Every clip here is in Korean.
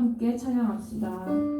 함께 찬양합시다.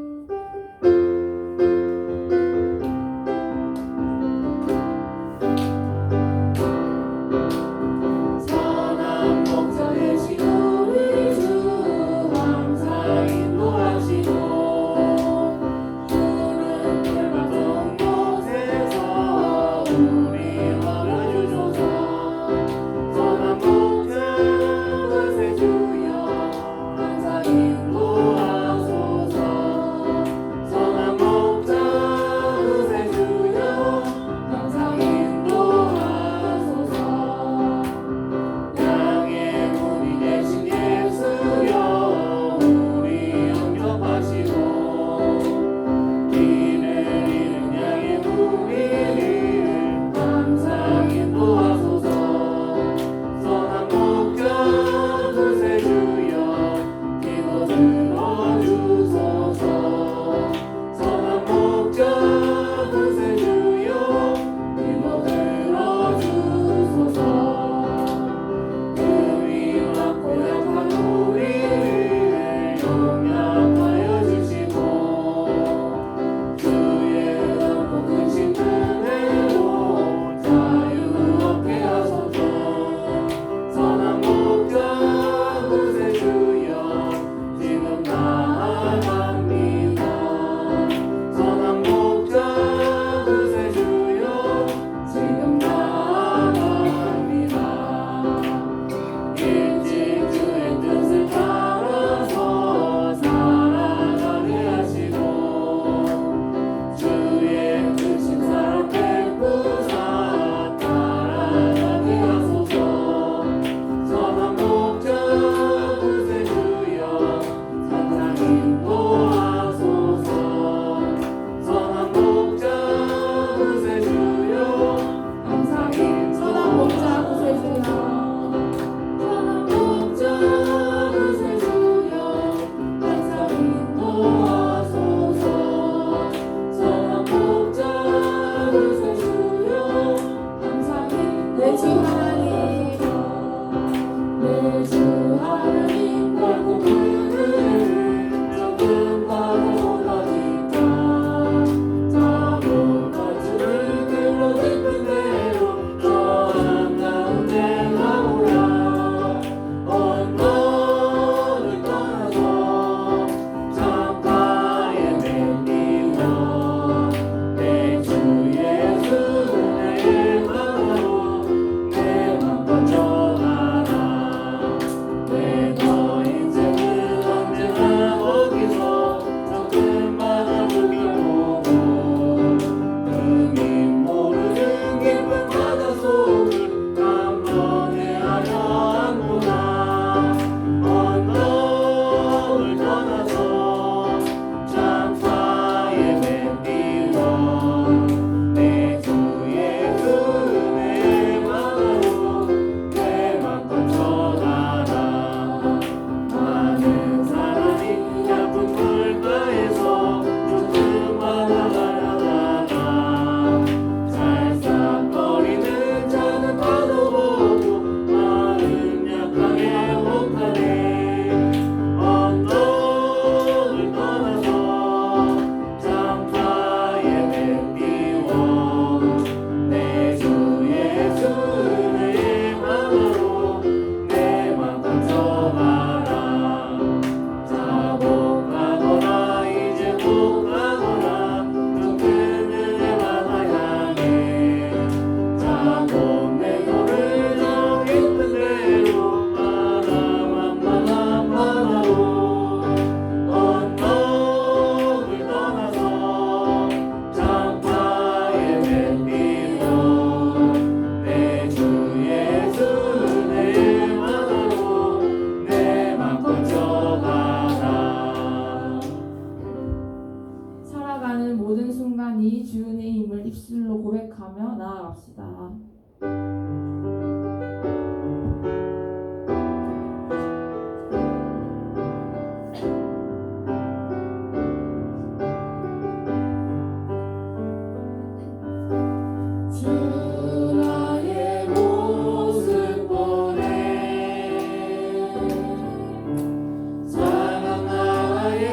입술로 고백하며 나아갑시다. 사랑 나의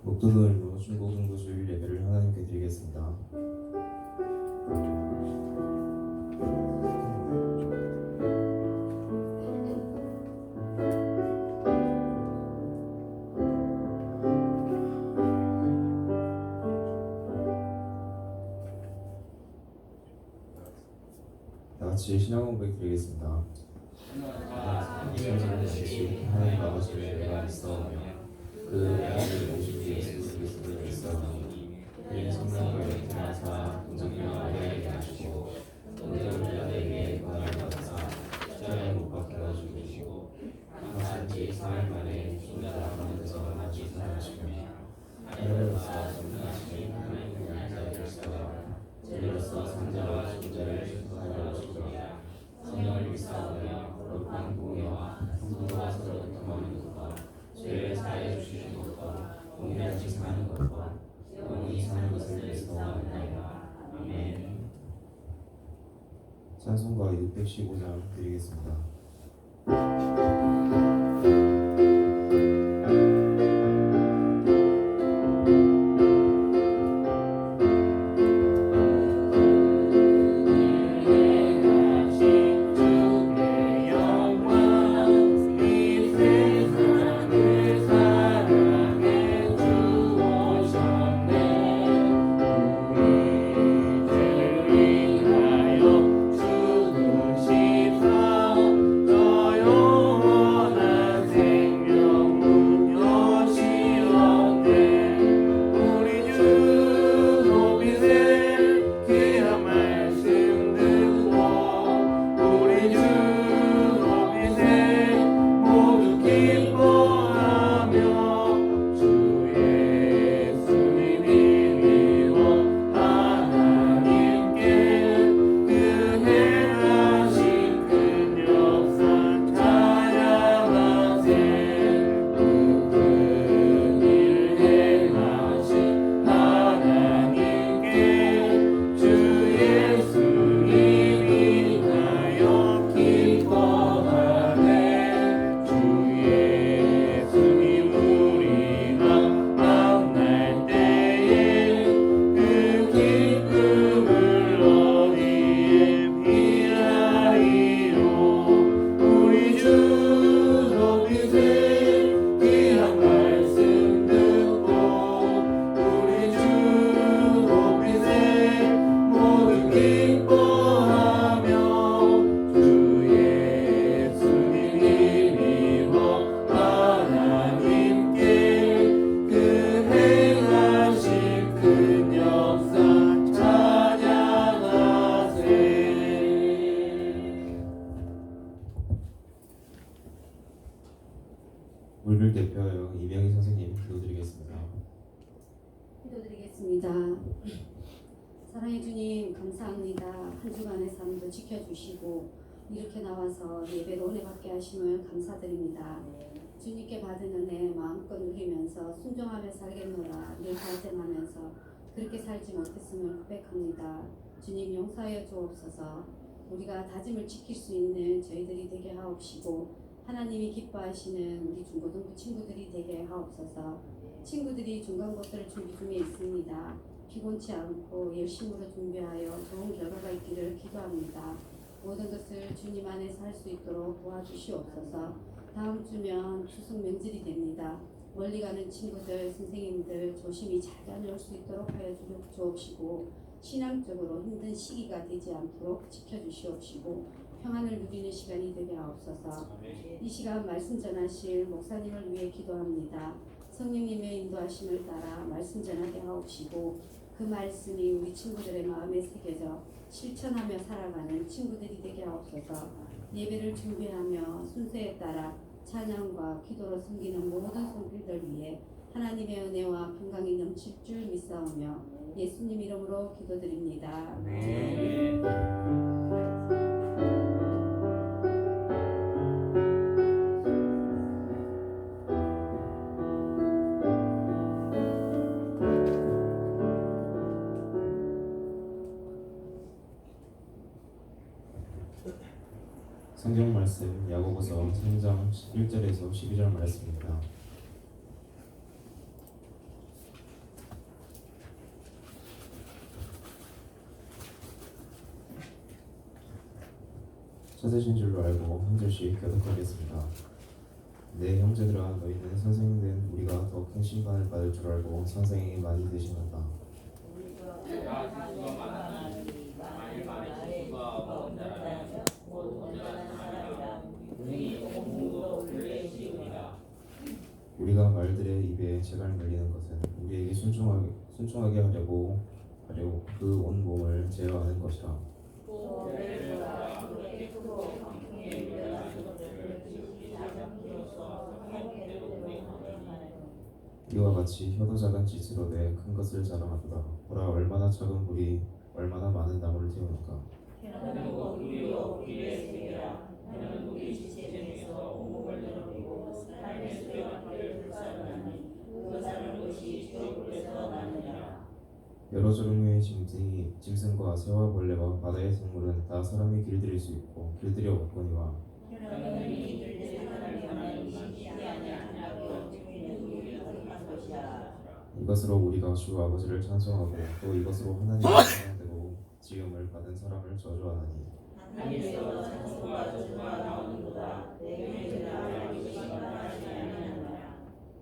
목도들로 중고등부주일 예배를 하나님께 드리겠습니다. 다같이 신앙 고백 드리겠습니다. 하나님 아버지를 내가 믿사오며 그 아들을 오실 예수 그리스도를 믿사오니 그의 성령을 태어나사 동정녀 마리아에게 하시고 동정녀 마리아에게 권한을 받으사 십자가에 못 박혀 죽으시고 사흘 뒤 사흘 만에 죽은 자 가운데서 다시 살아나시며 하늘로서 전능하시니 하나님의 양자의 결사와 제로서 산자와 죽은 자를 주소하여 오시리라. 성령을 믿사오며 거룩한 공예와 성도와 서로 교통하는 것과 죄를 사하여 주시는 것과 공의같이 사는 것과 영원히 사는 것을 믿사옵나이다. 아멘. 찬송가 615장 드리겠습니다. 물을 대표하여 이명희 선생님 기도드리겠습니다. 기도드리겠습니다. 사랑해 주님 감사합니다. 한 주간의 삶도 지켜주시고 이렇게 나와서 예배로 은혜 받게 하심을 감사드립니다. 주님께 받은 은혜 마음껏 누리면서 순종하며 살겠노라 늘 달성하면서 그렇게 살지 못했음을 고백합니다. 주님 용서하여 주옵소서. 우리가 다짐을 지킬 수 있는 저희들이 되게 하옵시고 하나님이 기뻐하시는 우리 중고등부 친구들이 되게 하옵소서. 친구들이 중간고사를 준비 중에 있습니다. 피곤치 않고 열심으로 준비하여 좋은 결과가 있기를 기도합니다. 모든 것을 주님 안에서 할 수 있도록 도와주시옵소서. 다음 주면 추석 명절이 됩니다. 멀리 가는 친구들, 선생님들 조심히 잘 다녀올 수 있도록 하여 주옵시고 신앙적으로 힘든 시기가 되지 않도록 지켜주시옵시고 평안을 누리는 시간이 되게 하옵소서. 이 시간 말씀 전하실 목사님을 위해 기도합니다. 성령님의 인도하심을 따라 말씀 전하게 하옵시고 그 말씀이 우리 친구들의 마음에 새겨져 실천하며 살아가는 친구들이 되게 하옵소서. 예배를 준비하며 순서에 따라 찬양과 기도로 섬기는 모든 손길들 위해 하나님의 은혜와 평강이 넘칠 줄 믿사오며 예수님 이름으로 기도드립니다. 성경 말씀 야고보서 3장 1절에서 12절 말씀입니다. 찾으신 줄로 알고 한 절씩 교독하겠습니다. 내 형제들아 너희는 선생된 우리가 더 큰 심판을 받을 줄 알고 선생이 많이 되시는다. 우리가 말들의 입에 재갈 물리는 것은 우리에게 순종하게 하려고 그 온 몸을 제어하는 것이라. 이와 같이 혀도 작은 짓으로 내 큰 것을 자랑하도다. 보라 얼마나 작은 불이 얼마나 많은 나무를 태우는가. 여러 종류의 짐승과 새와 벌레와 바다의 생물은 다 사람이 길들일 수 있고 길들여 왔거니와 이것으로 우리가 주 아버지를 찬송하고 또 이것으로 하나님의 찬양되고 지음을 받은 사람을 저주하나니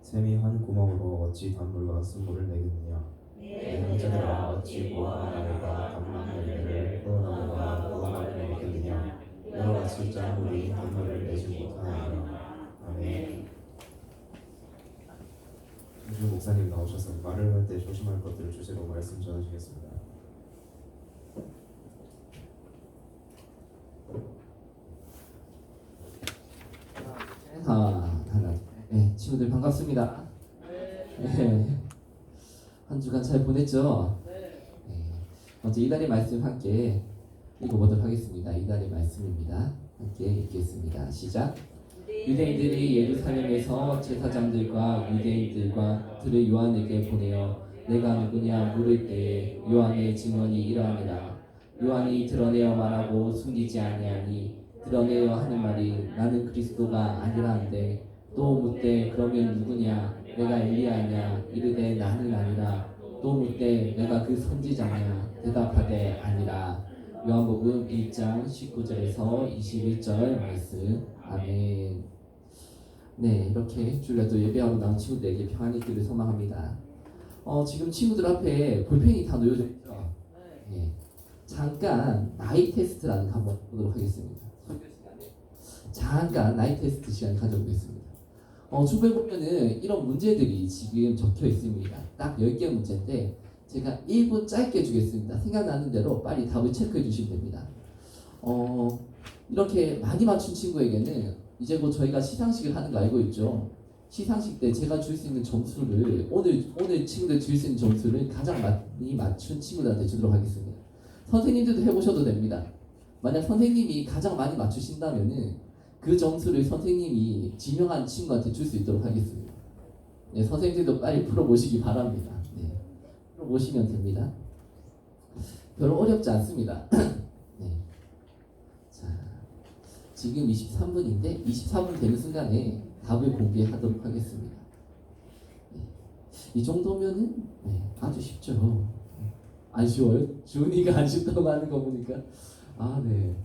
샘이 한 구멍으로 어찌 단물과 쓴물을 내겠느냐. 내 형제들아 어찌 무화과 나무가 단만 열매를 포도나무가 무화과를 먹겠느냐. 이와 같이 짠 물이 단물을 내지 못하느니라. 아멘. 주 목사님 나오셔서 말을 할 때 조심할 것들을 주제로 말씀 전하시겠습니다. 네, 친구들 반갑습니다. 네, 한 주간 잘 보냈죠? 네, 먼저 이달의 말씀 함께 읽어보도록 하겠습니다. 이달의 말씀입니다. 함께 읽겠습니다. 시작. 유대인들이 예루살렘에서 제사장들과 유대인들과 들을 요한에게 보내어 내가 누구냐 물을 때에 요한의 증언이 이러하니라. 요한이 드러내어 말하고 숨기지 아니하니 드러내어 하는 말이 나는 그리스도가 아니라 한데 또 묻되 그러면 누구냐 내가 엘리야냐 이르되 나는 아니라 또 묻되 내가 그 선지자냐 대답하되 아니라. 요한복음 1장 19절에서 21절 말씀. 아멘. 네, 이렇게 주일날도 예배하고 나온 친구들에게 평안이 있기를 소망합니다. 지금 친구들 앞에 볼펜이 다 놓여져 있죠? 네. 잠깐 나이 테스트라는 거 한번 보도록 하겠습니다. 잠깐 나이 테스트 시간 가져보겠습니다. 주변에 보면은 이런 문제들이 지금 적혀 있습니다. 딱 10개 문제인데 제가 1분 짧게 주겠습니다. 생각나는 대로 빨리 답을 체크해 주시면 됩니다. 이렇게 많이 맞춘 친구에게는 이제 뭐 저희가 시상식을 하는 거 알고 있죠? 시상식 때 제가 줄 수 있는 점수를 오늘 친구들 줄 수 있는 점수를 가장 많이 맞춘 친구들한테 주도록 하겠습니다. 선생님들도 해보셔도 됩니다. 만약 선생님이 가장 많이 맞추신다면은 그 점수를 선생님이 지명한 친구한테 줄 수 있도록 하겠습니다. 네, 선생님들도 빨리 풀어보시기 바랍니다. 네, 풀어보시면 됩니다. 별로 어렵지 않습니다. 네. 자, 지금 23분인데 24분 되는 순간에 답을 공개하도록 하겠습니다. 이 정도면은 아주 쉽죠. 안 쉬워요? 주은이가 안 쉽다고 하는 거 보니까 네.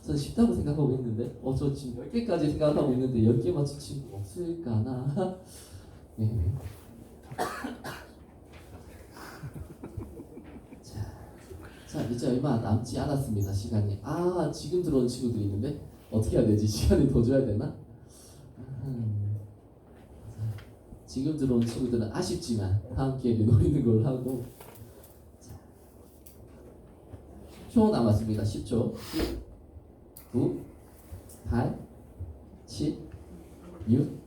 저는 쉽다고 생각하고 있는데 저 지금 10개까지 생각하고 있는데 10개 맞춘 친구 없을까나? 네. 자, 이제 얼마 남지 않았습니다. 시간이. 지금 들어온 친구들이 있는데 어떻게 해야 되지? 시간이 더 줘야 되나? 지금 들어온 친구들은 아쉽지만 다음 기회에 노리는 걸로 하고. 자, 10초 남았습니다. 10초. 10, 9, 8, 7, 6,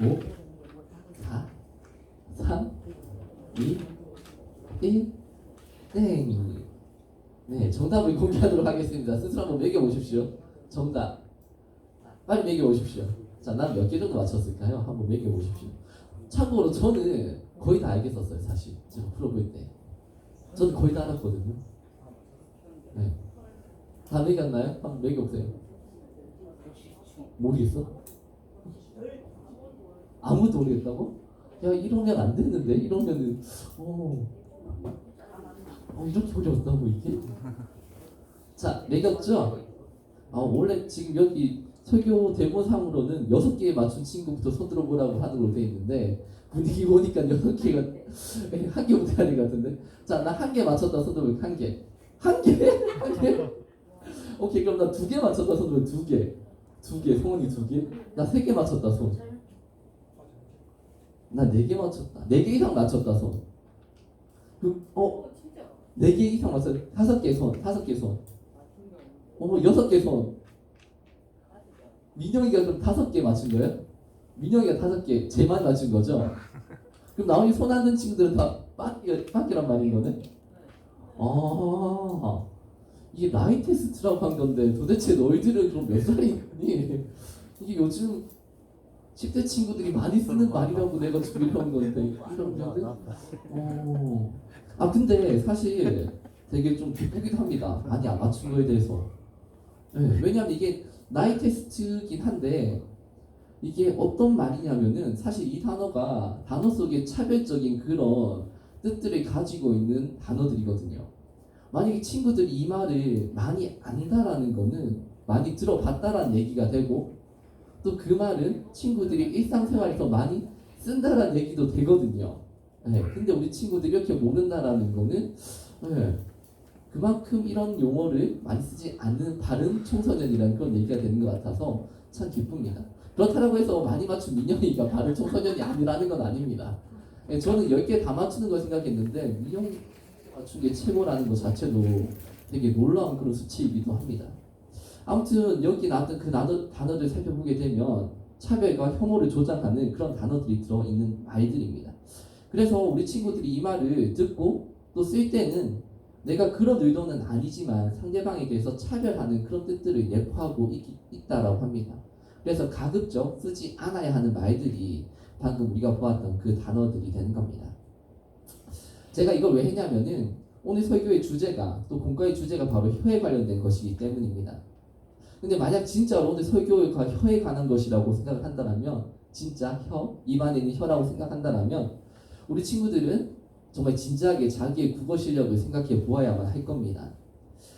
5, 4, 3, 2, 1, 땡. 네, 정답을 공개하도록 하겠습니다. 스스로 한번 매겨보십시오. 정답. 빨리 매겨보십시오. 자, 난 몇 개 정도 맞췄을까요? 한번 매겨보십시오. 참고로 저는 거의 다 알겠었어요, 사실. 제가 풀어볼 때. 저는 거의 다 알았거든요. 네. 다 매겼나요? 한번 매겨보세요. 모르겠어? 아무도 모르겠다고? 야, 이러면 안 되는데? 이러면은, 이렇게 어려웠다고 이게? 자, 매겼죠? 원래 지금 여기 설교 대본상으로는 6개 맞춘 친구부터 손 들어보라고 하는 걸로 돼 있는데 분위기 보니까 6개가 한 개 못해야 될 것 같은데. 자, 나 한 개 맞췄다 손 들어볼게. 한 개? 한 개? 오케이, 그럼 나 2개 맞췄다 손 들어볼게. 2개. 성훈이 2개? 나 3개 맞췄다 손. 나 4개 맞췄다. 4개 이상 맞췄다 손. 4개 이상 맞췄다. 5개 손. 5개 손. 6개 손. 민영이가 그럼 5개 맞춘 거예요? 민영이가 5개 제일 많이 맞춘 거죠? 그럼 나머지 손 안 든 친구들은 다 빠끼란 말인 거네? 이게 나이 테스트라고 한 건데 도대체 너희들은 그럼 몇 살이니? 이게 요즘 10대 친구들이 많이 쓰는 말이라고 내가 준비한 건데 이러면은 근데 사실 되게 좀 기쁘기도 합니다. 많이 안 맞춘 거에 대해서. 네, 왜냐면 이게 나이 테스트긴 한데 이게 어떤 말이냐면은 사실 이 단어가 단어 속에 차별적인 그런 뜻들을 가지고 있는 단어들이거든요. 만약에 친구들이 이 말을 많이 안다라는 거는 많이 들어봤다라는 얘기가 되고 또 그 말은 친구들이 일상생활에서 많이 쓴다라는 얘기도 되거든요. 네, 근데 우리 친구들이 이렇게 모른다라는 거는 그만큼 이런 용어를 많이 쓰지 않는 바른 청소년이라는 그런 얘기가 되는 것 같아서 참 기쁩니다. 그렇다고 해서 많이 맞춘 민영이가 바른 청소년이 아니라는 건 아닙니다. 저는 10개 다 맞추는 걸 생각했는데 민영이 맞춘 게 최고라는 것 자체도 되게 놀라운 그런 수치이기도 합니다. 아무튼 여기 나왔던 그 단어들 살펴보게 되면 차별과 혐오를 조장하는 그런 단어들이 들어있는 말들입니다. 그래서 우리 친구들이 이 말을 듣고 또 쓸 때는 내가 그런 의도는 아니지만 상대방에 대해서 차별하는 그런 뜻들을 내포하고 있다라고 합니다. 그래서 가급적 쓰지 않아야 하는 말들이 방금 우리가 보았던 그 단어들이 되는 겁니다. 제가 이걸 왜 했냐면은 오늘 설교의 주제가 또 공과의 주제가 바로 혀에 관련된 것이기 때문입니다. 근데 만약 진짜로 오늘 설교가 혀에 관한 것이라고 생각을 한다면 진짜 혀, 입안에 있는 혀라고 생각한다면 우리 친구들은 정말 진지하게 자기의 국어 실력을 생각해 보아야만 할 겁니다.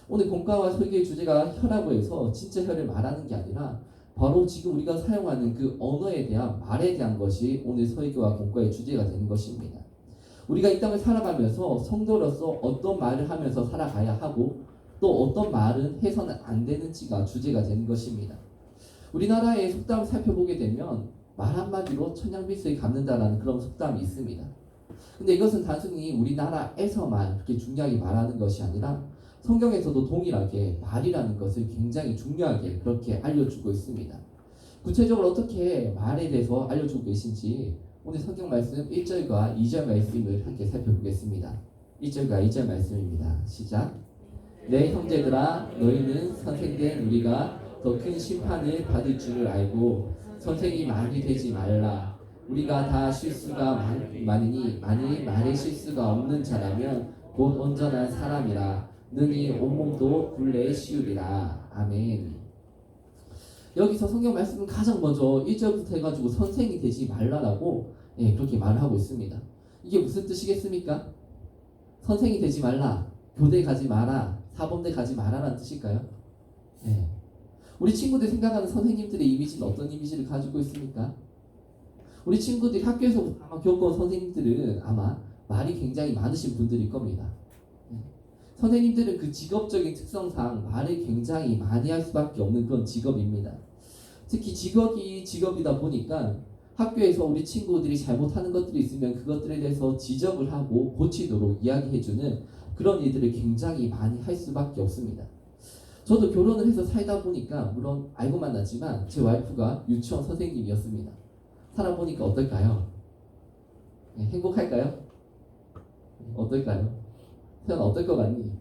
오늘 본과와 설교의 주제가 혀라고 해서 진짜 혀를 말하는 게 아니라 바로 지금 우리가 사용하는 그 언어에 대한 말에 대한 것이 오늘 설교와 본과의 주제가 되는 것입니다. 우리가 이 땅을 살아가면서 성도로서 어떤 말을 하면서 살아가야 하고 또 어떤 말은 해서는 안 되는지가 주제가 되는 것입니다. 우리나라의 속담을 살펴보게 되면 말 한마디로 천냥빚을 갚는다라는 그런 속담이 있습니다. 근데 이것은 단순히 우리나라에서만 그렇게 중요하게 말하는 것이 아니라 성경에서도 동일하게 말이라는 것을 굉장히 중요하게 그렇게 알려주고 있습니다. 구체적으로 어떻게 말에 대해서 알려주고 계신지 오늘 성경 말씀 1절과 2절 말씀을 함께 살펴보겠습니다. 1절과 2절 말씀입니다. 시작. 내 형제들아 너희는 선생된 우리가 더 큰 심판을 받을 줄을 알고 선생이 많이 되지 말라. 우리가 다 실수가 많으니 만일 말에 실수가 없는 자라면 곧 온전한 사람이라 능히 온몸도 굴레 씌우리라. 아멘. 여기서 성경 말씀은 가장 먼저 1절부터 해가지고 선생이 되지 말라라고 그렇게 말을 하고 있습니다. 이게 무슨 뜻이겠습니까? 선생이 되지 말라, 교대 가지 마라, 사범대 가지 마라라는 뜻일까요? 우리 친구들이 생각하는 선생님들의 이미지는 어떤 이미지를 가지고 있습니까? 우리 친구들이 학교에서 아마 겪어온 선생님들은 아마 말이 굉장히 많으신 분들일 겁니다. 선생님들은 그 직업적인 특성상 말을 굉장히 많이 할 수밖에 없는 그런 직업입니다. 특히 직업이다 보니까 학교에서 우리 친구들이 잘못하는 것들이 있으면 그것들에 대해서 지적을 하고 고치도록 이야기해주는 그런 일들을 굉장히 많이 할 수밖에 없습니다. 저도 결혼을 해서 살다 보니까 물론 알고 만났지만 제 와이프가 유치원 선생님이었습니다. 살아보니까 어떨까요? 행복할까요? 어떨까요? 태연 어떨 것 같니?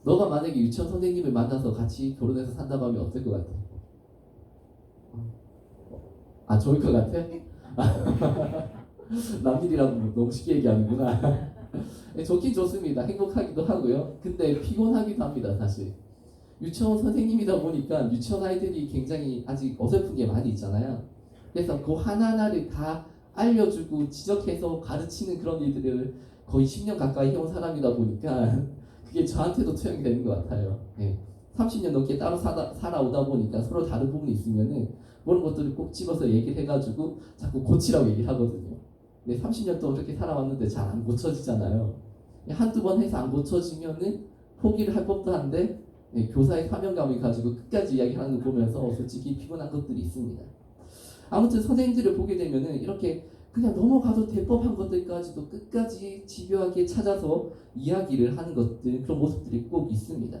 너가 만약에 유치원 선생님을 만나서 같이 결혼해서 산다고 하면 어떨 것 같아? 좋을 것 같아? 남일이라고 너무 쉽게 얘기하는구나. 좋긴 좋습니다. 행복하기도 하고요. 근데 피곤하기도 합니다, 사실. 유치원 선생님이다 보니까 유치원 아이들이 굉장히 아직 어설픈 게 많이 있잖아요. 그래서 그 하나하나를 다 알려주고 지적해서 가르치는 그런 일들을 거의 10년 가까이 해온 사람이다 보니까 그게 저한테도 투영이 되는 것 같아요. 30년 넘게 따로 살아오다 보니까 서로 다른 부분이 있으면은 그런 것들을 꼭 집어서 얘기를 해가지고 자꾸 고치라고 얘기를 하거든요. 근데 30년 동안 그렇게 살아왔는데 잘 안 고쳐지잖아요. 한두 번 해서 안 고쳐지면은 포기를 할 법도 한데 교사의 사명감을 가지고 끝까지 이야기하는 거 보면서 솔직히 피곤한 것들이 있습니다. 아무튼 선생님들을 보게 되면은 이렇게 그냥 넘어가도 될 법한 것들까지도 끝까지 집요하게 찾아서 이야기를 하는 것들, 그런 모습들이 꼭 있습니다.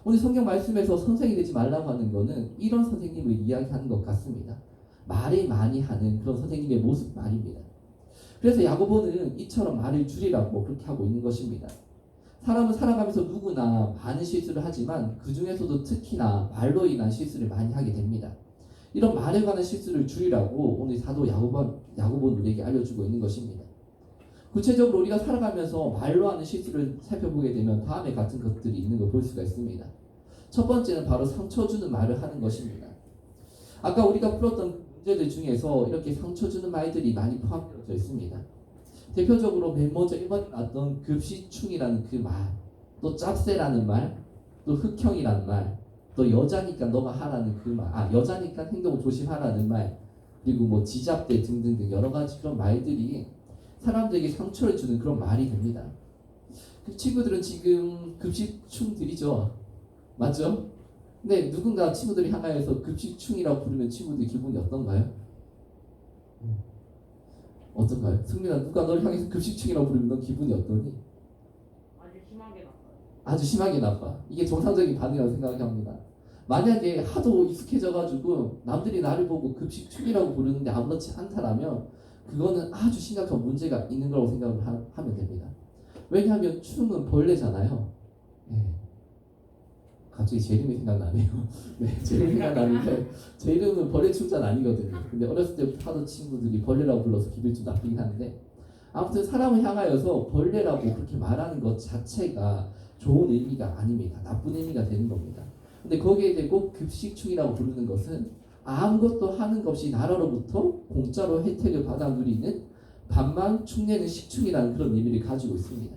오늘 성경 말씀에서 선생이 되지 말라고 하는 것은 이런 선생님을 이야기하는 것 같습니다. 말을 많이 하는 그런 선생님의 모습 말입니다. 그래서 야고보는 이처럼 말을 줄이라고 그렇게 하고 있는 것입니다. 사람은 살아가면서 누구나 많은 실수를 하지만 그 중에서도 특히나 말로 인한 실수를 많이 하게 됩니다. 이런 말에 관한 실수를 줄이라고 오늘 사도 야고보는 우리에게 알려주고 있는 것입니다. 구체적으로 우리가 살아가면서 말로 하는 실수를 살펴보게 되면 다음에 같은 것들이 있는 걸 볼 수가 있습니다. 첫 번째는 바로 상처 주는 말을 하는 것입니다. 아까 우리가 풀었던 문제들 중에서 이렇게 상처 주는 말들이 많이 포함되어 있습니다. 대표적으로 맨 먼저 1번에 나왔던 급시충이라는 그 말, 또 짭새라는 말, 또 흑형이라는 말, 또 여자니까 너가 하라는 그 말, 여자니까 행동 조심하라는 말, 그리고 뭐 지잡대 등등등 여러 가지 그런 말들이 사람들에게 상처를 주는 그런 말이 됩니다. 그 친구들은 지금 급식충들이죠. 맞죠? 근데 누군가 친구들이 향하여서 급식충이라고 부르면 친구들 기분이 어떤가요? 어떤가요? 승민아, 누가 널 향해서 급식충이라고 부르면 넌 기분이 어떠니? 아주 심하게 나빠요. 아주 심하게 나빠. 이게 정상적인 반응이라고 생각합니다. 만약에 하도 익숙해져가지고 남들이 나를 보고 급식충이라고 부르는데 아무렇지 않다라면 그거는 아주 심각한 문제가 있는 거라고 생각을 하면 됩니다. 왜냐하면 충은 벌레잖아요. 갑자기 제 이름이 생각나네요. 제 이름이 생각나는데 제 이름은 벌레충자는 아니거든요. 근데 어렸을 때부터 하도 친구들이 벌레라고 불러서 기분이 좀 나쁘긴 한데 아무튼 사람을 향하여서 벌레라고 그렇게 말하는 것 자체가 좋은 의미가 아닙니다. 나쁜 의미가 되는 겁니다. 근데 거기에 대고 급식충이라고 부르는 것은 아무것도 하는 것 없이 나라로부터 공짜로 혜택을 받아 누리는 반만 축내는 식충이라는 그런 의미를 가지고 있습니다.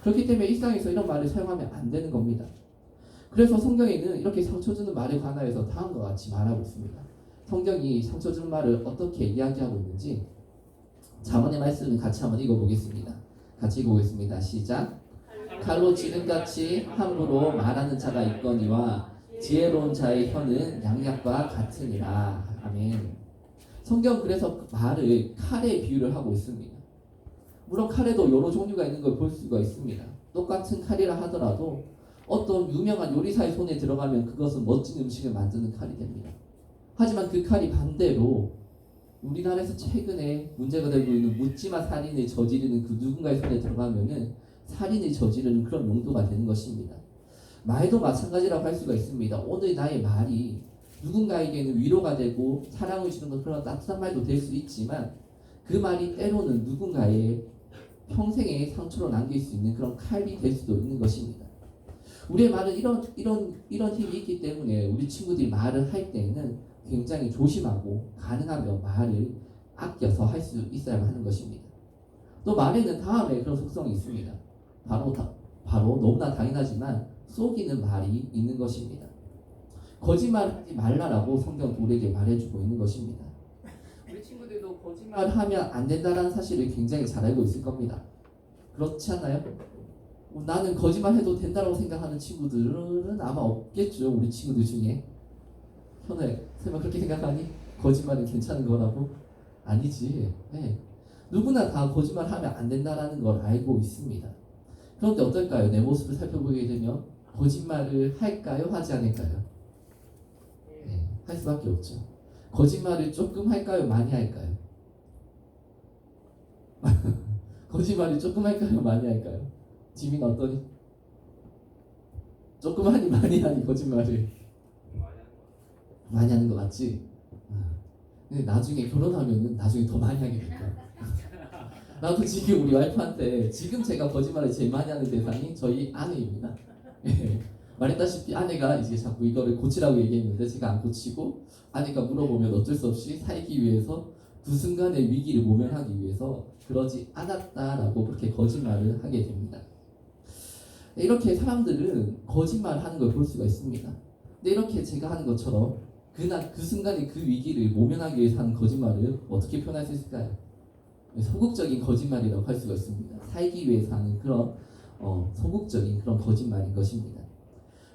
그렇기 때문에 일상에서 이런 말을 사용하면 안 되는 겁니다. 그래서 성경에는 이렇게 상처 주는 말에 관하여서 다음과 같이 말하고 있습니다. 성경이 상처 주는 말을 어떻게 이야기하고 있는지 잠언의 말씀을 같이 한번 읽어보겠습니다. 같이 읽어보겠습니다. 시작. 칼로 지름같이 함부로 말하는 자가 있거니와 지혜로운 자의 혀는 양약과 같으니라. 아멘. 성경 그래서 말을 칼에 비유를 하고 있습니다. 물론 칼에도 여러 종류가 있는 걸 볼 수가 있습니다. 똑같은 칼이라 하더라도 어떤 유명한 요리사의 손에 들어가면 그것은 멋진 음식을 만드는 칼이 됩니다. 하지만 그 칼이 반대로 우리나라에서 최근에 문제가 되고 있는 묻지마 살인을 저지르는 그 누군가의 손에 들어가면은 살인을 저지르는 그런 용도가 되는 것입니다. 말도 마찬가지라고 할 수가 있습니다. 오늘 나의 말이 누군가에게는 위로가 되고 사랑을 주는 그런 따뜻한 말도 될 수 있지만 그 말이 때로는 누군가의 평생의 상처로 남길 수 있는 그런 칼이 될 수도 있는 것입니다. 우리의 말은 이런 힘이 있기 때문에 우리 친구들이 말을 할 때는 굉장히 조심하고 가능하면 말을 아껴서 할 수 있어야만 하는 것입니다. 또 말에는 다음에 그런 속성이 있습니다. 바로 너무나 당연하지만 속이는 말이 있는 것입니다. 거짓말하지 말라라고 성경 우리에게 말해주고 있는 것입니다. 우리 친구들도 거짓말하면 안 된다는 사실을 굉장히 잘 알고 있을 겁니다. 그렇지 않나요? 나는 거짓말해도 된다고 생각하는 친구들은 아마 없겠죠. 우리 친구들 중에. 현우야, 설마 그렇게 생각하니? 거짓말은 괜찮은 거라고? 아니지. 네. 누구나 다 거짓말하면 안 된다는 걸 알고 있습니다. 그런데 어떨까요? 내 모습을 살펴보게 되면 거짓말을 할까요? 하지 않을까요? 네, 할 수밖에 없죠. 거짓말을 조금 할까요? 많이 할까요? 거짓말을 조금 할까요? 많이 할까요? 지민 어떠니? 조금 하니 많이 하니 거짓말을 많이 하는 거 맞지? 근데 나중에 결혼하면은 나중에 더 많이 하게 될까? 나도 지금 우리 와이프한테 지금 제가 거짓말을 제일 많이 하는 대상이 저희 아내입니다. 말했다시피 아내가 이제 자꾸 이거를 고치라고 얘기했는데 제가 안 고치고 아내가 물어보면 어쩔 수 없이 살기 위해서 그 순간의 위기를 모면하기 위해서 그러지 않았다라고 그렇게 거짓말을 하게 됩니다. 이렇게 사람들은 거짓말하는 걸 볼 수가 있습니다. 근데 이렇게 제가 하는 것처럼 그 순간의 그 위기를 모면하기 위해서 하는 거짓말을 어떻게 표현할 수 있을까요? 소극적인 거짓말이라고 할 수가 있습니다. 살기 위해서 하는 그런 소극적인 그런 거짓말인 것입니다.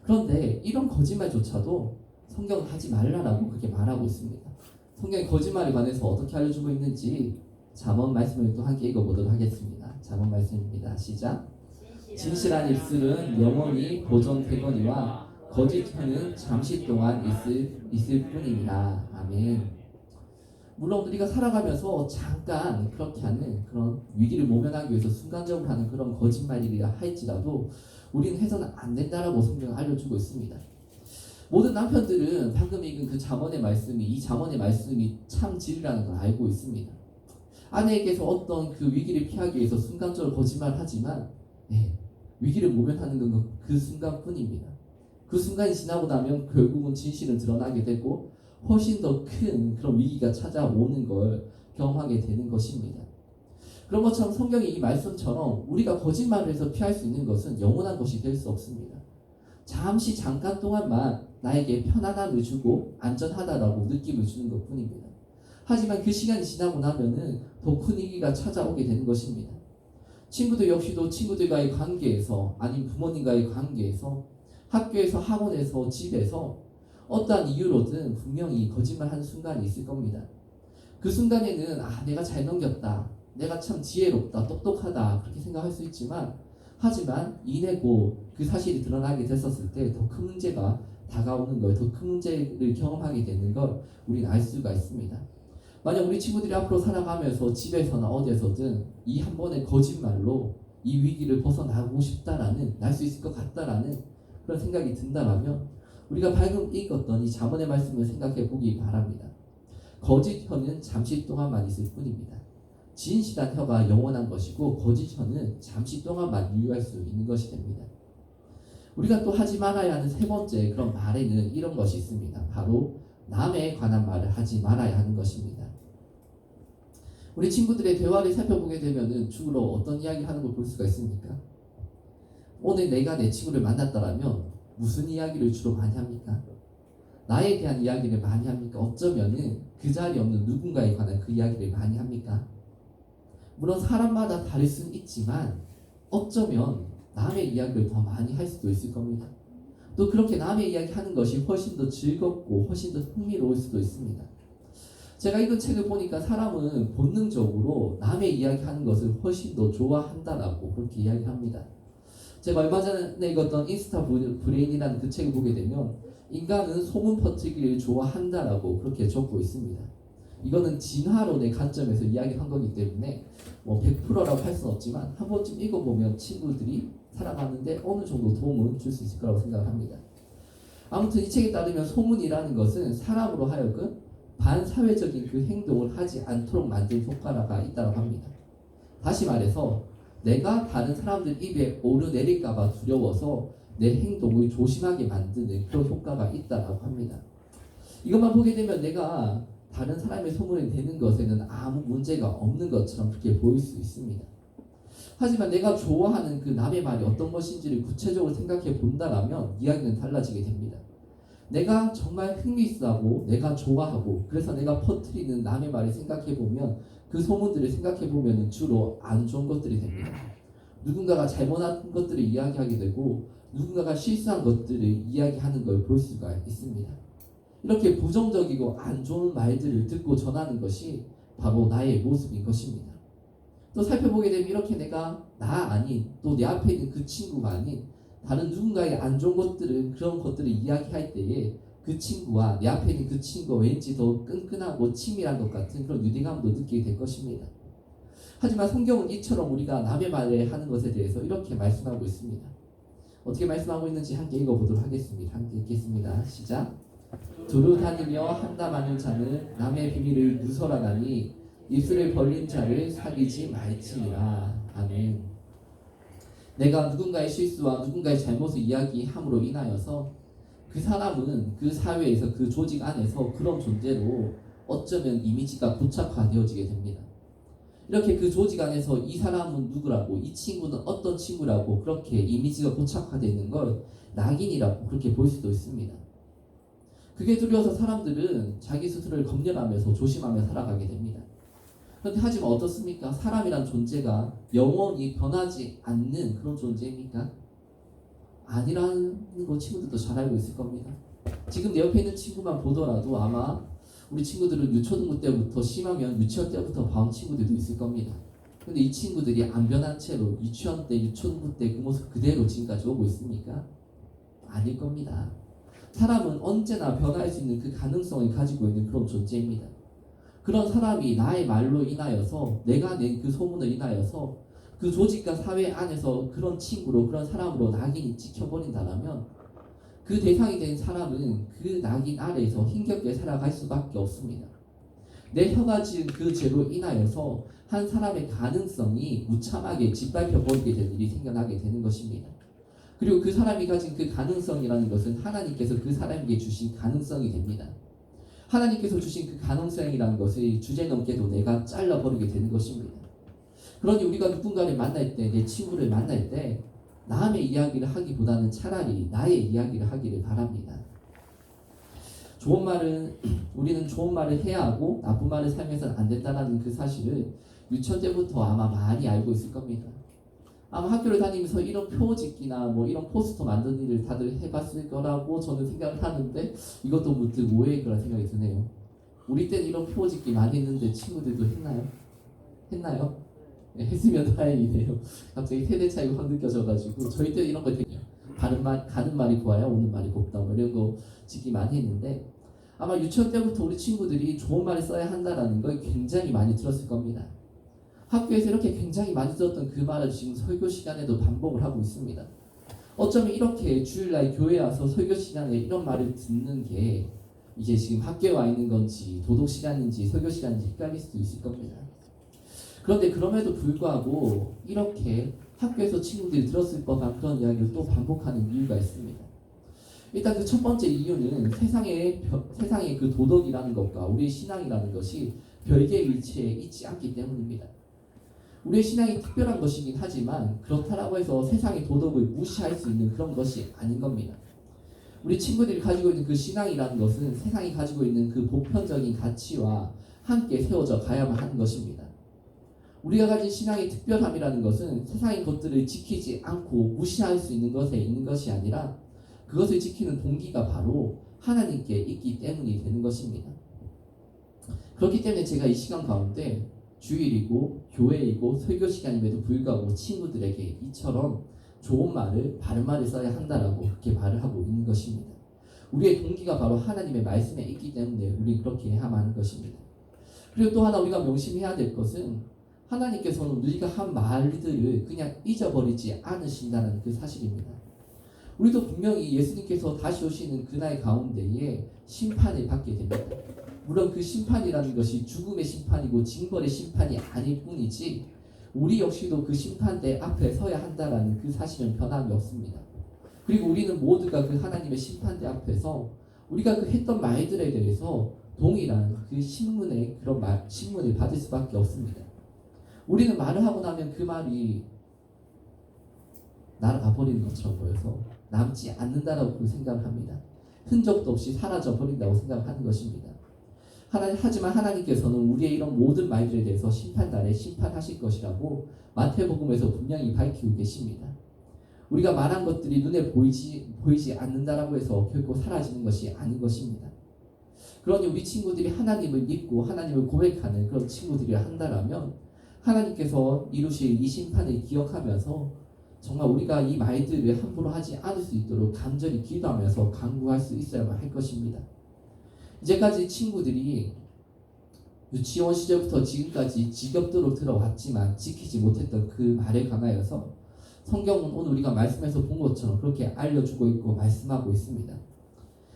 그런데 이런 거짓말조차도 성경은 하지 말라라고 그렇게 말하고 있습니다. 성경이 거짓말에 관해서 어떻게 알려주고 있는지 잠언 말씀을 또 함께 읽어보도록 하겠습니다. 잠언 말씀입니다. 시작. 진실한 입술은 영원히 보존되거니와 거짓 혀는 잠시 동안 있을 뿐이니라. 아멘. 물론 우리가 살아가면서 잠깐 그렇게 하는 그런 위기를 모면하기 위해서 순간적으로 하는 그런 거짓말이라 할지라도 우리는 해서는 안 된다라고 성경은 알려주고 있습니다. 모든 남편들은 방금 읽은 그 잠언의 말씀이 이 잠언의 말씀이 참 진리라는 걸 알고 있습니다. 아내에게서 어떤 그 위기를 피하기 위해서 순간적으로 거짓말하지만 위기를 모면하는 건 그 순간뿐입니다. 그 순간이 지나고 나면 결국은 진실은 드러나게 되고 훨씬 더 큰 그런 위기가 찾아오는 걸 경험하게 되는 것입니다. 그런 것처럼 성경의 이 말씀처럼 우리가 거짓말을 해서 피할 수 있는 것은 영원한 것이 될 수 없습니다. 잠깐 동안만 나에게 편안함을 주고 안전하다라고 느낌을 주는 것 뿐입니다. 하지만 그 시간이 지나고 나면은 더 큰 위기가 찾아오게 되는 것입니다. 친구들 역시도 친구들과의 관계에서 아니면 부모님과의 관계에서 학교에서 학원에서 집에서 어떠한 이유로든 분명히 거짓말하는 순간이 있을 겁니다. 그 순간에는 내가 잘 넘겼다, 내가 참 지혜롭다, 똑똑하다 그렇게 생각할 수 있지만 하지만 이내고 그 사실이 드러나게 됐었을 때 더 큰 문제가 다가오는 걸, 더 큰 문제를 경험하게 되는 걸 우리는 알 수가 있습니다. 만약 우리 친구들이 앞으로 살아가면서 집에서나 어디에서든 이 한 번의 거짓말로 이 위기를 벗어나고 싶다라는, 날 수 있을 것 같다라는 그런 생각이 든다면 우리가 방금 읽었던 이 잠언의 말씀을 생각해 보기 바랍니다. 거짓 혀는 잠시 동안만 있을 뿐입니다. 진실한 혀가 영원한 것이고 거짓 혀는 잠시 동안만 유효할 수 있는 것이 됩니다. 우리가 또 하지 말아야 하는 세 번째 그런 말에는 이런 것이 있습니다. 바로 남에 관한 말을 하지 말아야 하는 것입니다. 우리 친구들의 대화를 살펴보게 되면은 주로 어떤 이야기를 하는 걸 볼 수가 있습니까? 오늘 내가 내 친구를 만났다라면 무슨 이야기를 주로 많이 합니까? 나에 대한 이야기를 많이 합니까? 어쩌면은 그 자리에 없는 누군가에 관한 그 이야기를 많이 합니까? 물론 사람마다 다를 수는 있지만 어쩌면 남의 이야기를 더 많이 할 수도 있을 겁니다. 또 그렇게 남의 이야기 하는 것이 훨씬 더 즐겁고 훨씬 더 흥미로울 수도 있습니다. 제가 읽은 책을 보니까 사람은 본능적으로 남의 이야기하는 것을 훨씬 더 좋아한다라고 그렇게 이야기합니다. 제가 얼마 전에 읽었던 인스타 브레인이라는 그 책을 보게 되면 인간은 소문 퍼뜨기를 좋아한다라고 그렇게 적고 있습니다. 이거는 진화론의 관점에서 이야기한 거기 때문에 100%라고 할 수는 없지만 한 번쯤 읽어보면 친구들이 살아가는데 어느 정도 도움을 줄 수 있을 거라고 생각을 합니다. 아무튼 이 책에 따르면 소문이라는 것은 사람으로 하여금 반사회적인 그 행동을 하지 않도록 만든 효과가 있다고 합니다. 다시 말해서 내가 다른 사람들 입에 오르내릴까봐 두려워서 내 행동을 조심하게 만드는 그런 효과가 있다라고 합니다. 이것만 보게 되면 내가 다른 사람의 소문이 되는 것에는 아무 문제가 없는 것처럼 그렇게 보일 수 있습니다. 하지만 내가 좋아하는 그 남의 말이 어떤 것인지를 구체적으로 생각해 본다라면 이야기는 달라지게 됩니다. 내가 정말 흥미있어하고 내가 좋아하고 그래서 내가 퍼뜨리는 남의 말을 생각해 보면 그 소문들을 생각해 보면 주로 안 좋은 것들이 됩니다. 누군가가 잘못한 것들을 이야기하게 되고 누군가가 실수한 것들을 이야기하는 걸 볼 수가 있습니다. 이렇게 부정적이고 안 좋은 말들을 듣고 전하는 것이 바로 나의 모습인 것입니다. 또 살펴보게 되면 이렇게 내가 나 아닌 또 내 앞에 있는 그 친구가 아닌 다른 누군가의 안 좋은 것들을 그런 것들을 이야기할 때에 그 친구와 내 앞에 있는 그 친구가 왠지 더 끈끈하고 친밀한 것 같은 그런 유대감도 느끼게 될 것입니다. 하지만 성경은 이처럼 우리가 남의 말을 하는 것에 대해서 이렇게 말씀하고 있습니다. 어떻게 말씀하고 있는지 함께 읽어보도록 하겠습니다. 함께 읽겠습니다. 시작. 두루 다니며 한담하는 자는 남의 비밀을 누설하나니 입술을 벌린 자를 사귀지 말지니라. 아멘. 내가 누군가의 실수와 누군가의 잘못을 이야기함으로 인하여서 그 사람은 그 사회에서 그 조직 안에서 그런 존재로 어쩌면 이미지가 고착화되어지게 됩니다. 이렇게 그 조직 안에서 이 사람은 누구라고 이 친구는 어떤 친구라고 그렇게 이미지가 고착화되어 있는 걸 낙인이라고 그렇게 볼 수도 있습니다. 그게 두려워서 사람들은 자기 스스로를 검열하면서 조심하며 살아가게 됩니다. 그런데 하지만 어떻습니까? 사람이란 존재가 영원히 변하지 않는 그런 존재입니까? 아니라는 거 친구들도 잘 알고 있을 겁니다. 지금 내 옆에 있는 친구만 보더라도 아마 우리 친구들은 유초등부 때부터 심하면 유치원 때부터 봐온 친구들도 있을 겁니다. 근데 이 친구들이 안 변한 채로 유치원 때, 유초등부 때 그 모습 그대로 지금까지 오고 있습니까? 아닐 겁니다. 사람은 언제나 변할 수 있는 그 가능성을 가지고 있는 그런 존재입니다. 그런 사람이 나의 말로 인하여서 내가 낸 그 소문을 인하여서 그 조직과 사회 안에서 그런 친구로 그런 사람으로 낙인이 찍혀버린다면 그 대상이 된 사람은 그 낙인 아래에서 힘겹게 살아갈 수밖에 없습니다. 내 혀가 지은 그 죄로 인하여서 한 사람의 가능성이 무참하게 짓밟혀버리게 될 일이 생겨나게 되는 것입니다. 그리고 그 사람이 가진 그 가능성이라는 것은 하나님께서 그 사람에게 주신 가능성이 됩니다. 하나님께서 주신 그 가능성이라는 것을 주제넘게도 내가 잘라버리게 되는 것입니다. 그러니 우리가 누군가를 만날 때, 내 친구를 만날 때 남의 이야기를 하기보다는 차라리 나의 이야기를 하기를 바랍니다. 좋은 말은 우리는 좋은 말을 해야 하고 나쁜 말을 살면서는 안 된다는 그 사실을 유치원 때부터 아마 많이 알고 있을 겁니다. 아마 학교를 다니면서 이런 표지기나 뭐 이런 포스터 만드는 일을 다들 해봤을 거라고 저는 생각을 하는데 이것도 문득 오해일 거라 생각이 드네요. 우리 때는 이런 표지기 많이 했는데 친구들도 했나요? 했나요? 네, 했으면 다행이네요. 갑자기 세대 차이가 확 느껴져가지고 저희 때는 이런 거 되게 가는 말이 고와야 오는 말이 곱다 뭐 이런 거 짓기 많이 했는데 아마 유치원 때부터 우리 친구들이 좋은 말을 써야 한다는 걸 굉장히 많이 들었을 겁니다. 학교에서 이렇게 굉장히 많이 들었던 그 말을 지금 설교 시간에도 반복을 하고 있습니다. 어쩌면 이렇게 주일날 교회에 와서 설교 시간에 이런 말을 듣는 게 이제 지금 학교에 와 있는 건지 도덕 시간인지 설교 시간인지 헷갈릴 수도 있을 겁니다. 그런데 그럼에도 불구하고 이렇게 학교에서 친구들이 들었을 법한 그런 이야기를 또 반복하는 이유가 있습니다. 일단 그 첫 번째 이유는 세상의 그 도덕이라는 것과 우리의 신앙이라는 것이 별개의 위치에 있지 않기 때문입니다. 우리의 신앙이 특별한 것이긴 하지만 그렇다라고 해서 세상의 도덕을 무시할 수 있는 그런 것이 아닌 겁니다. 우리 친구들이 가지고 있는 그 신앙이라는 것은 세상이 가지고 있는 그 보편적인 가치와 함께 세워져 가야만 하는 것입니다. 우리가 가진 신앙의 특별함이라는 것은 세상의 것들을 지키지 않고 무시할 수 있는 것에 있는 것이 아니라 그것을 지키는 동기가 바로 하나님께 있기 때문이 되는 것입니다. 그렇기 때문에 제가 이 시간 가운데 주일이고 교회이고 설교 시간임에도 불구하고 친구들에게 이처럼 좋은 말을 바른 말을 써야 한다라고 그렇게 말을 하고 있는 것입니다. 우리의 동기가 바로 하나님의 말씀에 있기 때문에 우리는 그렇게 해야만 하는 것입니다. 그리고 또 하나 우리가 명심해야 될 것은 하나님께서는 우리가 한 말들을 그냥 잊어버리지 않으신다는 그 사실입니다. 우리도 분명히 예수님께서 다시 오시는 그날 가운데에 심판을 받게 됩니다. 물론 그 심판이라는 것이 죽음의 심판이고 징벌의 심판이 아닐 뿐이지 우리 역시도 그 심판대 앞에 서야 한다는 그 사실은 변함이 없습니다. 그리고 우리는 모두가 그 하나님의 심판대 앞에서 우리가 그 했던 말들에 대해서 동일한 그 신문의 그런 신문을 받을 수밖에 없습니다. 우리는 말을 하고 나면 그 말이 날아가 버리는 것처럼 보여서 남지 않는다라고 생각을 합니다. 흔적도 없이 사라져 버린다고 생각하는 것입니다. 하지만 하나님께서는 우리의 이런 모든 말들에 대해서 심판날에 심판하실 것이라고 마태복음에서 분명히 밝히고 계십니다. 우리가 말한 것들이 눈에 보이지 않는다라고 해서 결코 사라지는 것이 아닌 것입니다. 그러니 우리 친구들이 하나님을 믿고 하나님을 고백하는 그런 친구들이라 한다라면 하나님께서 이루실 이 심판을 기억하면서 정말 우리가 이 말들을 함부로 하지 않을 수 있도록 간절히 기도하면서 간구할 수 있어야만 할 것입니다. 이제까지 친구들이 유치원 시절부터 지금까지 지겹도록 들어왔지만 지키지 못했던 그 말에 관하여서 성경은 오늘 우리가 말씀에서 본 것처럼 그렇게 알려주고 있고 말씀하고 있습니다.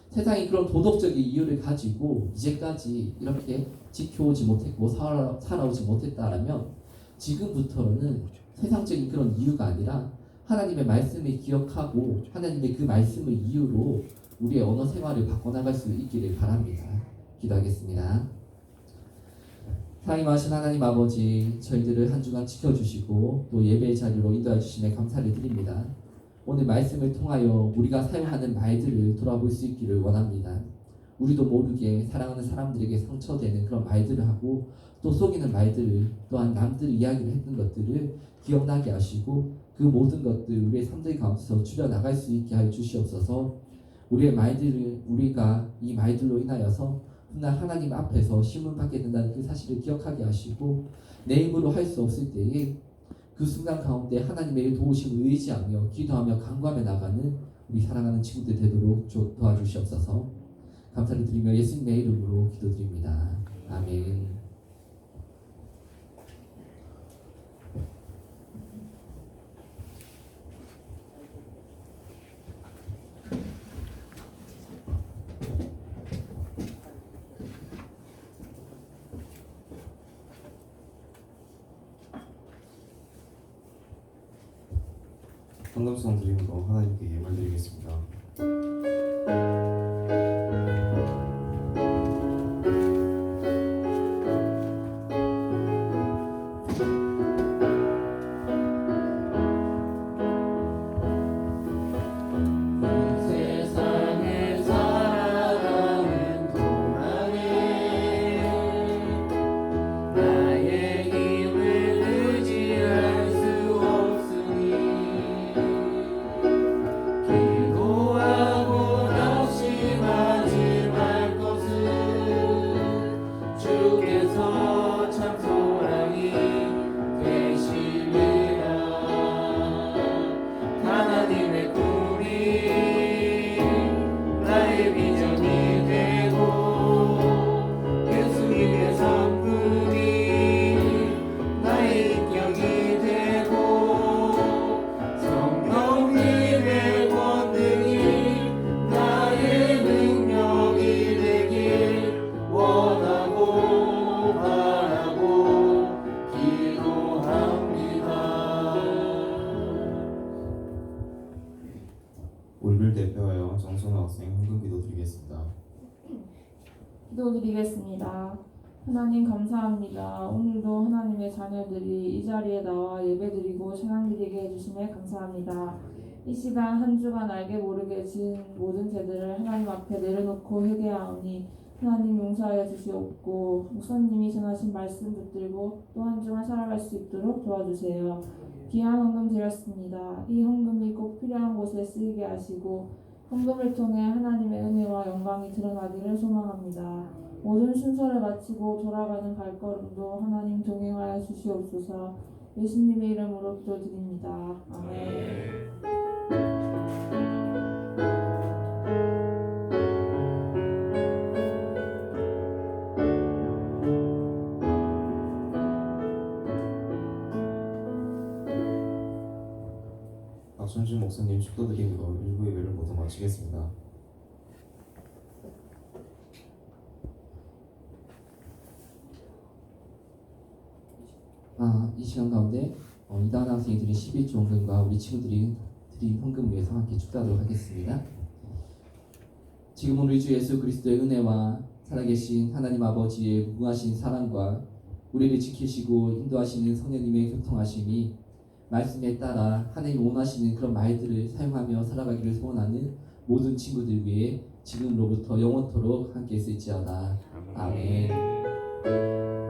세상이 그런 도덕적인 이유를 가지고 이제까지 이렇게 지켜오지 못했고 살아오지 못했다라면 지금부터는 세상적인 그런 이유가 아니라 하나님의 말씀을 기억하고 하나님의 그 말씀을 이유로 우리의 언어 생활을 바꿔나갈 수 있기를 바랍니다. 기도하겠습니다. 사랑이 많으신 하나님 아버지, 저희들을 한 주간 지켜주시고 또 예배의 자리로 인도해 주심에 감사를 드립니다. 오늘 말씀을 통하여 우리가 사용하는 말들을 돌아볼 수 있기를 원합니다. 우리도 모르게 사랑하는 사람들에게 상처되는 그런 말들을 하고 또 속이는 말들을 또한 남들이 이야기를 했던 것들을 기억나게 하시고 그 모든 것들 우리의 삶들 가운데서 줄여나갈 수 있게 하여 주시옵소서. 우리의 말들을 우리가 이 말들로 인하여서 훗날 하나님 앞에서 심문받게 된다는 그 사실을 기억하게 하시고 내 힘으로 할 수 없을 때에 그 순간 가운데 하나님의 도우심을 의지하며 기도하며 간구하며 나가는 우리 사랑하는 친구들 되도록 도와주시옵소서. 감사를 드리며 예수님의 이름으로 기도드립니다. 아멘. 헌금성 드림으로 하나님께 예물 드리겠습니다. 올빌 대표하여 정선우 학생 헌금기도 드리겠습니다. 기도드리겠습니다. 하나님 감사합니다. 오늘도 하나님의 자녀들이 이 자리에 나와 예배드리고 찬양드리게 해주심에 감사합니다. 이 시간 한 주간 알게 모르게 지은 모든 죄들을 하나님 앞에 내려놓고 회개하오니 하나님 용서하여 주시옵고 목사님이 전하신 말씀 붙들고 또 한 주간 살아갈 수 있도록 도와주세요. 귀한 헌금 드렸습니다. 이 헌금이 꼭 필요한 곳에 쓰이게 하시고 헌금을 통해 하나님의 은혜와 영광이 드러나기를 소망합니다. 모든 순서를 마치고 돌아가는 발걸음도 하나님 동행하여 주시옵소서. 예수님의 이름으로 기도드립니다. 아멘. 박순준 목사님 축도드림으로 일부 예배를 모두 마치겠습니다. 이 시간 가운데 이다은 학생이 드린 11조 헌금과 우리 친구들이 드린 헌금을 위해서 함께 축도하도록 하겠습니다. 지금 우리 주 예수 그리스도의 은혜와 살아계신 하나님 아버지의 무궁하신 사랑과 우리를 지키시고 인도하시는 성령님의 교통하심이 말씀에 따라 하나님 원하시는 그런 말들을 사용하며 살아가기를 소원하는 모든 친구들 위해 지금으로부터 영원토록 함께 있을지어다. 아멘.